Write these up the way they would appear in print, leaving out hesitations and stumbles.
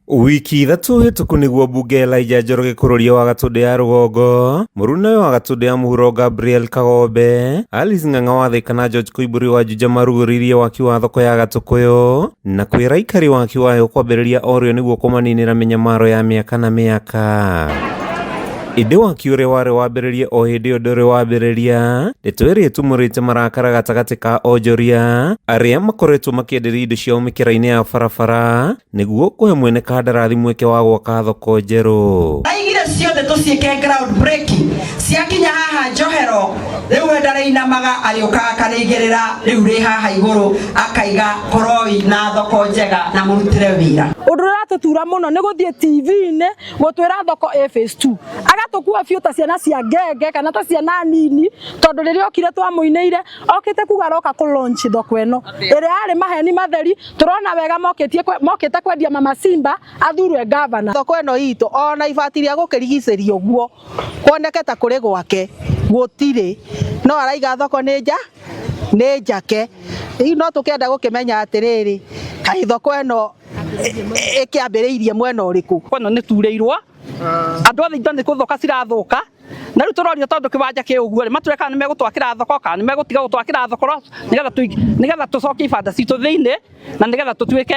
Wiki ithatu hituku niguo mbunge Elijah Njoroge kururia wa Gatundu ya Rugongo, Muruna wa Gatundu ya Muhuro Gabriel Kagombe, Alice Ng'ang'a wa Thika na George Koimburi wa Juja maruguririe waki wa thoko ya Gatukuyu na kwira ikari waki wayo kwambiriria orio niguo kumaninira minyamaro ya miaka na miaka. Indi waki uria wari wambiririe o hindi iyo nduri wambiriria nitwiri tumurite marakara gatagati ka onjoria aria makoretwo makienderia indo ciao mikira-ini ya barabara niguo kuhe mwene kandarathi mweke wa gwaka thoko njeru. Aigire ciothe tuciike ground breaking ciakinya haha Njohero riu ndarainamaga ariuka akanaigirira riu ri haha iguru akaiga koroi na thoko njega na murutire wira. Undu ratutura muno ni guthie TV-ini gutwira thoko phase 2 agatukua fiuta ciana cia ngenge kana ta ciana nini tondu riria okire twamuineire okite kuga roka ku launch thoko eno iri ari maheni matheri turona wega mokite kwendia Mama Simba athurwe governor. Thoko eno itu ona ibatiria gukirigiceria uguo kwoneke ta kuri gwake gutire no araiga thoko ni njake no tukienda gukimenya atiriri kai thoko eno ikiambiriirie mwena uriku kono ni tureirwa andu othe indo ni kuthoka cirathuka na riu turoria tondu kiwanja ki uguo matureka ni megutwakira thoko kana ni megutiga gutwakira thoko nigetha tucokie ibanda citu thiini na nigetha tutuike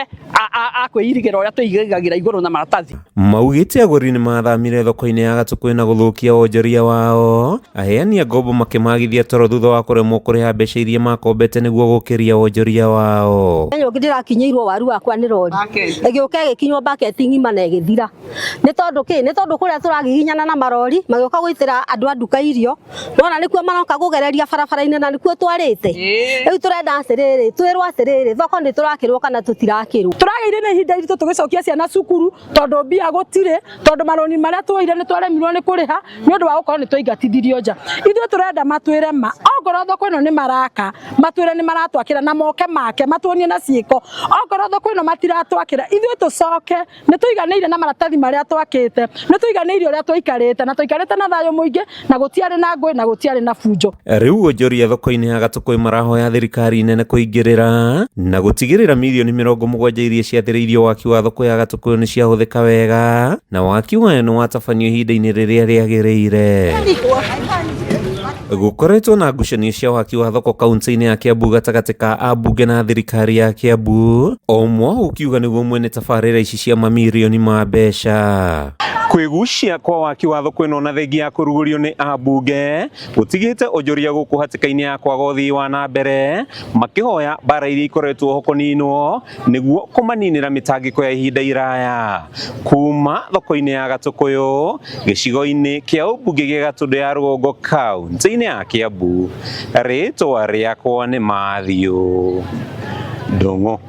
a kwirigira uria tuigagira iguru na maratathi. Maugite aguri ni mathamire thoko-ini ya Gatukuyu na guthukia onjoria wao, aheani a ngombo makimagithia toro thutha wa kuremwo kuriha mbeca iria makombete niguo gukiria onjoria wao. Nyoki ndirakinyiirwo waru wakwa ni rori igiuka igikinywo bucket ng'ima na igithira ni tondu kuria turagiginyana na marori magioka gwitira andu a nduka irio nona nikuo maroka gugereria barabara-ini na nikuo twarite riu turenda atiriri twirwo atiriri thoko ni turakirwo kana tutirakirwo turageire ni hinda iritu tugicokia ciana cukuru tondu mbia gutire tondu maroni maria tuire ni twaremirwo ni kuriha ni undu wa gukorwo ni twaingatithirio nja. Ithuĩ turenda matwire ma ongorwo thoko ino ni maraka matwire ni maratwakira na moke make matwonie na ciiko ongorwo thoko ino matiratwakira ithuĩ tucoke ni tuiganiire na maratathi maria twakite ni tuiganiire uria twaikarite na twaikarite na thayo muingi na gutiari na ngui na gutiari na fujo. Riu onjoria thoko-ini ya Gatukuyu marahoya thirikari nene kuingirira na gutigirira milioni 70 iria ciathiriirio waki wa thoko ya Gatukuyu ni ciahuthika wega na waki wayo ni watabanio ihinda-ini riria riagiriire. Gukoretwo na ngucanio cia waki wa thoko kaunti-ini ya Kiambu gatagati ka ambunge na thirikari ya Kiambu, omwe ukiuga niguo mwene tabarĩra ici cia mamirioni ma mbeca. Kwigucia kwa waki wa thoko ino na thengia ya kurugurio ni ambunge gutigite onjoria guku hatika-ini ya kwaga uthii wa na mbere makihoya bara iria ikoretwo ho kuninwo niguo kumaninira mitangiko ya ihinda iraya kuma thoko-ini ya Gatukuyu gicigo-ini kia ubunge gia Gatundu ya Rugongo kaunti-ini ya Kiambu. Ritwa riakwa ni Mathew Ndung'u.